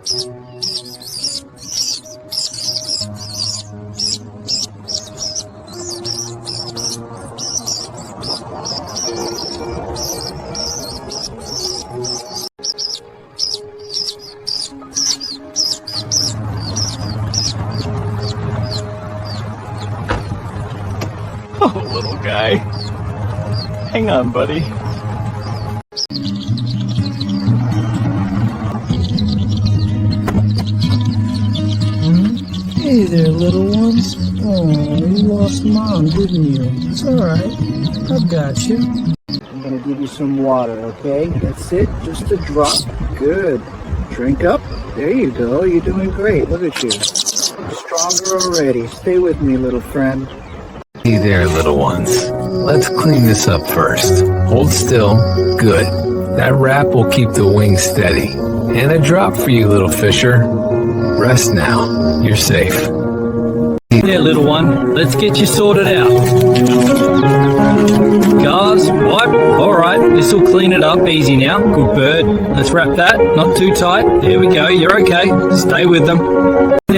Oh, little guy. Hang on, buddy. Hey there, little ones. Oh, you lost Mom, didn't you? It's alright. I've got you. I'm gonna give you some water, okay? That's it. Just a drop. Good. Drink up. There you go. You're doing great. Look at you. Stronger already. Stay with me, little friend. Hey there, little ones. Let's clean this up first. Hold still. Good. That wrap will keep the wings steady. And a drop for you, little fisher. Rest now. You're safe. There, little one. Let's get you sorted out. Gauze, wipe. Alright, this'll clean it up. Easy now. Good bird. Let's wrap that. Not too tight. There we go. You're okay. Stay with them.